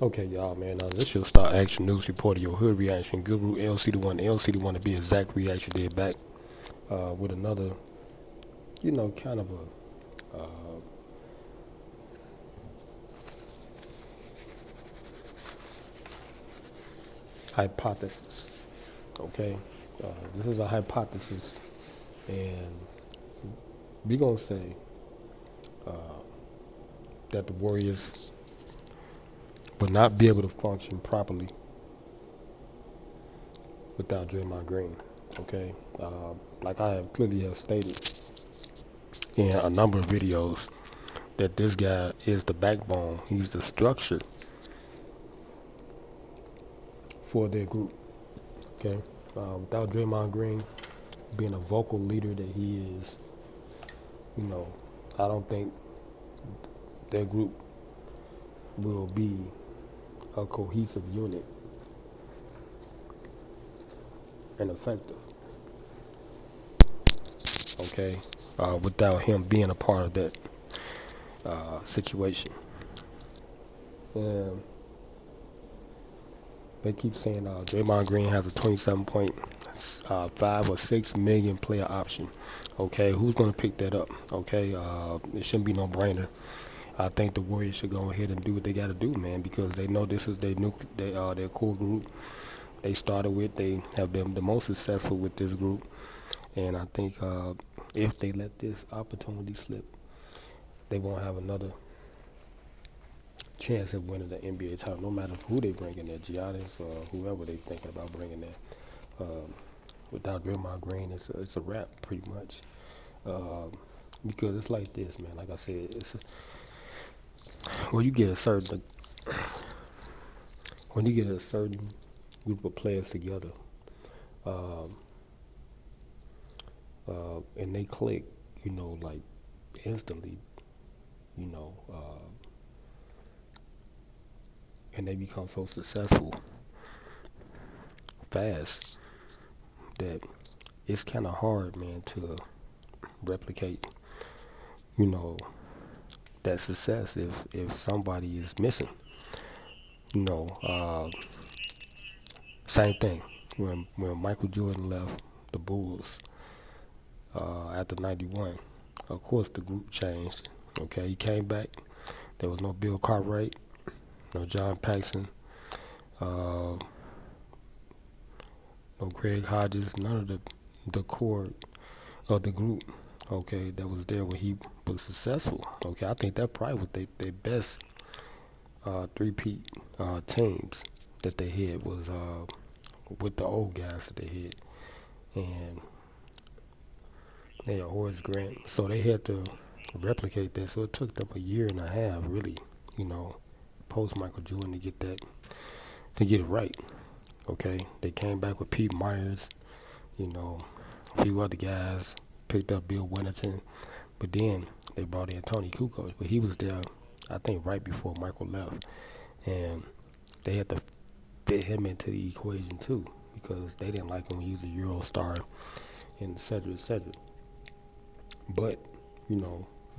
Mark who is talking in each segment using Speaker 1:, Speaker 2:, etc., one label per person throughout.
Speaker 1: Okay, y'all, man. This your Start Action News Report of your hood reaction. Guru LCDAONE, LCDAONE to be exact, reaction did back with another, kind of a hypothesis. Okay, this is a hypothesis, and we gonna say that the Warriors will not be able to function properly without Draymond Green. Okay, like I have clearly have stated in a number of videos that this guy is the backbone. He's the structure for their group. Okay, without Draymond Green being a vocal leader that he is, I don't think their group will be a cohesive unit and effective. Okay, without him being a part of that situation. And they keep saying Draymond Green has a 27.5 or 6 million player option. Okay, who's going to pick that up? Okay, it shouldn't be no brainer. I think the Warriors should go ahead and do what they got to do, man, because they know this is their core group. They started with. They have been the most successful with this group, and I think if they let this opportunity slip, they won't have another chance of winning the NBA title, no matter who they bring in there, Giannis or whoever they thinking about bringing there. Without Draymond Green, it's a wrap pretty much. Because it's like this, man. Like I said, when you get a certain group of players together, um, and they click, like instantly, you know, uh, and they become so successful fast that it's kind of hard, man, to replicate, you know, that success if somebody is missing. You know, same thing when Michael Jordan left the Bulls after '91. Of course, the group changed. Okay, he came back. There was no Bill Cartwright, no John Paxson, uh, no Craig Hodges, none of the core of the group. Okay, that was there when he was successful. Okay, I think that probably was their best three-peat teams that they had was with the old guys that they had, and they had Horace Grant, so they had to replicate that. So it took them a year and a half, really, you know, post Michael Jordan to get it right. Okay, they came back with Pete Myers, you know, a few other guys, picked up Bill Winnington, but then they brought in Tony Kukoc, but he was there, I think, right before Michael left, and they had to fit him into the equation too because they didn't like him when he was a Euro star and et cetera, et cetera. But,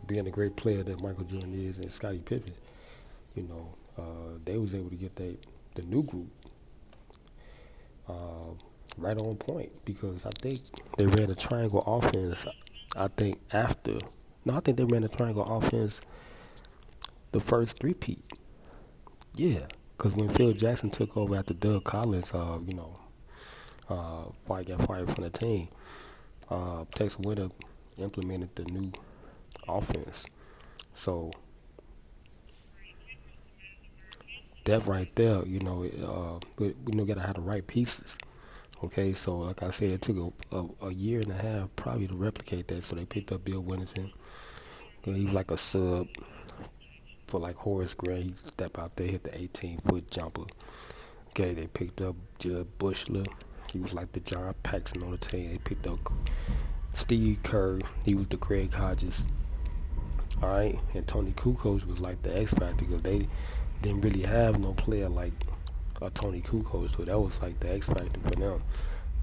Speaker 1: being the great player that Michael Jordan is and Scottie Pippen, they was able to get the new group uh, right on point because I think they ran a triangle offense. I think after, no, I think they ran a triangle offense the first three-peat. Yeah, because when Phil Jackson took over after Doug Collins, why he got fired from the team, Texas Winter implemented the new offense. So that right there, gotta have the right pieces. Okay, so like I said, it took a year and a half probably to replicate that. So they picked up Bill Winnington. He was like a sub for like Horace Grant. He stepped out there, hit the 18-foot jumper. Okay, they picked up Judd Bushler. He was like the John Paxson on the team. They picked up Steve Kerr. He was the Craig Hodges. All right, and Tony Kukoc was like the X factor because they didn't really have no player like Tony Kukoc, so that was like the X factor for them.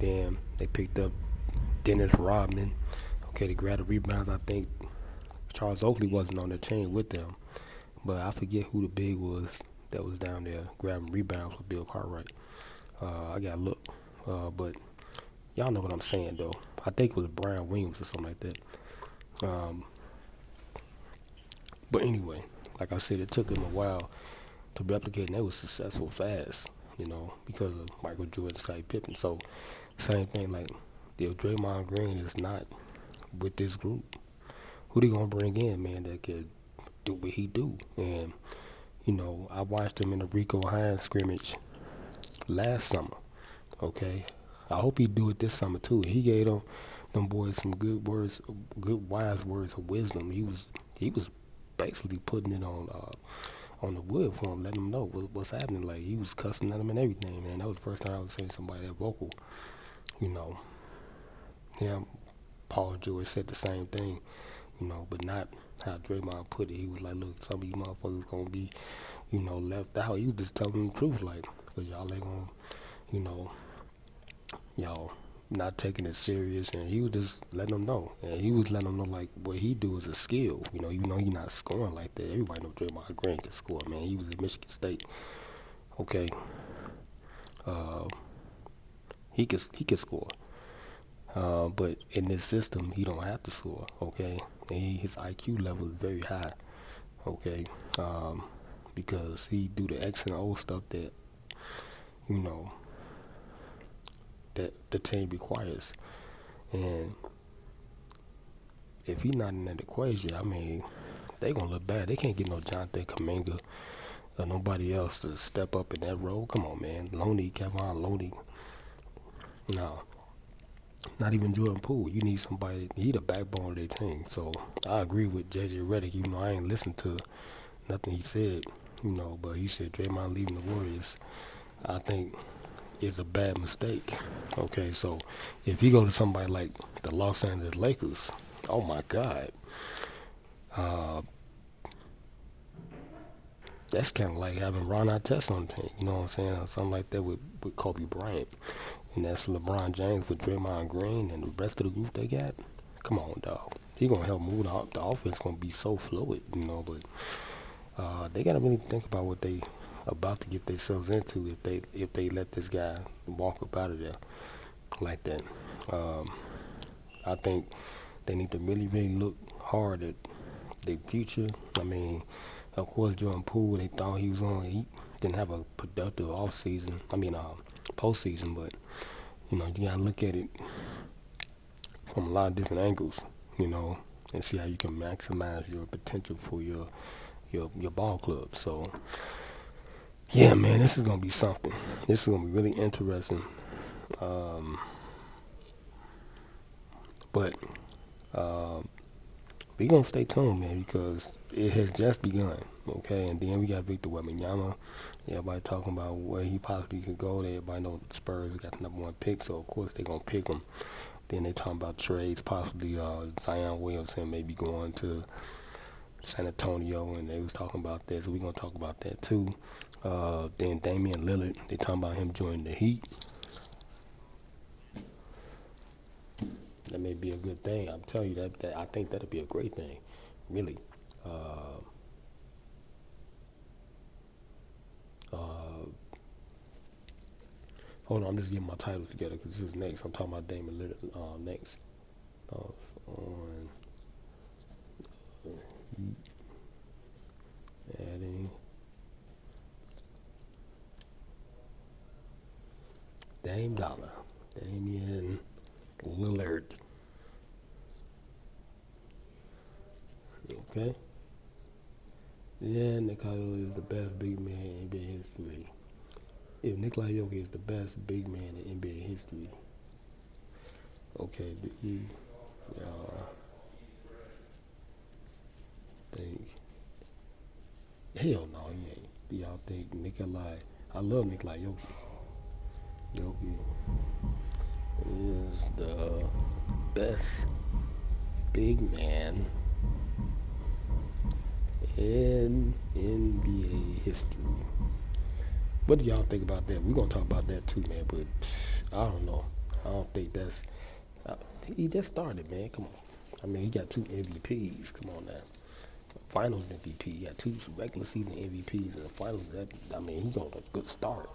Speaker 1: Then they picked up Dennis Rodman. Okay, they grabbed the rebounds. I think Charles Oakley wasn't on the team with them, but I forget who the big was that was down there grabbing rebounds with Bill Cartwright. I got look, but y'all know what I'm saying though. I think it was Brian Williams or something like that. Um, but anyway, like I said, it took him a while to replicate, and they was successful fast, because of Michael Jordan, Scottie Pippen. So same thing, like if Draymond Green is not with this group, who they gonna bring in, man, that could do what he do? And I watched him in the Rico Hines scrimmage last summer. Okay, I hope he do it this summer too. He gave them boys some good words, good wise words of wisdom. He was basically putting it on the wood for him, letting them know what's happening. Like he was cussing at them and everything, man. That was the first time I was seeing somebody that vocal. You know, yeah. Paul George said the same thing, but not how Draymond put it. He was like, look, some of you motherfuckers gonna be, left out. He was just telling them the truth, like, cause y'all ain't gonna, you know, y'all not taking it serious, and he was just letting them know, and he was letting them know like what he do is a skill, even though he not scoring like that. Everybody know Draymond Green can score, man. He was at Michigan State, okay. Uh, he could score, but in this system he don't have to score, okay. And his IQ level is very high, okay, because he do the X and O stuff that you know that the team requires. And if he's not in that equation, I mean, they gonna look bad. They can't get no Jonathan Kuminga or nobody else to step up in that role. Come on, man. Kevin Loney. No, not even Jordan Poole. You need somebody. He the backbone of their team. So I agree with JJ Redick. I ain't listened to nothing he said. But he said Draymond leaving the Warriors, I think, is a bad mistake. Okay, so if you go to somebody like the Los Angeles Lakers, oh my God, uh, that's kind of like having Ron Artest on the team. You know what I'm saying? Or something like that with Kobe Bryant, and that's LeBron James with Draymond Green and the rest of the group they got. Come on, dog. He gonna help move the offense. Gonna be so fluid, But they gotta really think about what they about to get themselves into if they let this guy walk up out of there like that. Um, I think they need to really, really look hard at their future. I mean, of course, Jordan Poole, they thought he was on. He didn't have a productive off season. I mean, postseason. But you gotta look at it from a lot of different angles. And see how you can maximize your potential for your ball club. So, yeah, man, this is gonna be something. This is gonna be really interesting. Um, but we gonna stay tuned, man, because it has just begun. Okay, and then we got Victor Wembanyama. Everybody talking about where he possibly could go. Everybody know the Spurs got the number one pick, so of course they gonna pick him. Then they talking about trades, possibly Zion Williamson maybe going to San Antonio, and they was talking about that, so we gonna talk about that too. Then Damian Lillard, they talking about him joining the Heat. That may be a good thing. I'm telling you that I think that'll be a great thing, really. Uh, uh, Hold on, I'm just getting my titles together because this is next. I'm talking about Damian Lillard next. On Heat, adding Damian Lillard. Okay. Yeah, Nikola is the best big man in NBA history. If Nikola Jokic is the best big man in NBA history, okay, do you think? Hell no, he ain't. Do y'all think Nikola? I love Nikola Jokic. Jokic is the best big man in NBA history. What do y'all think about that? We're gonna talk about that too, man. But I don't know. I don't think that's. He just started, man. Come on. I mean, he got 2 MVPs. Come on now. Finals MVP. He had two regular season MVPs in the finals. He's on a good start,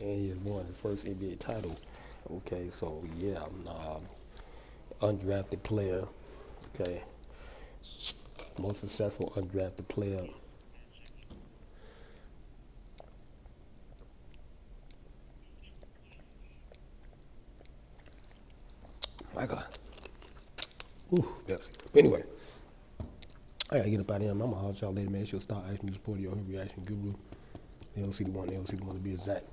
Speaker 1: and he has won his first NBA title. Okay, so yeah, undrafted player. Okay, most successful undrafted player. My God. Ooh, Pepsi. Anyway, I gotta get up out of here. I'm gonna holler at y'all later, man. She'll start asking me to support your reaction guru. LCDAONE to be exact.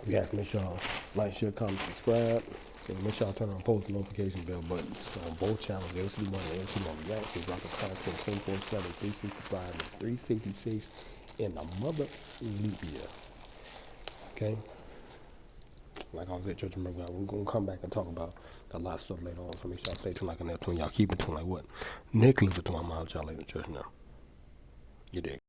Speaker 1: You have to make sure y'all like, share, comment, subscribe. And make sure y'all turn on post notification bell buttons on both channels, LCDAONE and LCDAONE React. It's like a content 24/7, 365, and 366 in the mother leap year. Okay? Like I was at church, remember, we're gonna come back and talk about a lot of stuff later on. So make sure y'all stay tuned like in that tune. Y'all keep it tuned like what? Nicholas between my mouth, y'all later church now. You dig?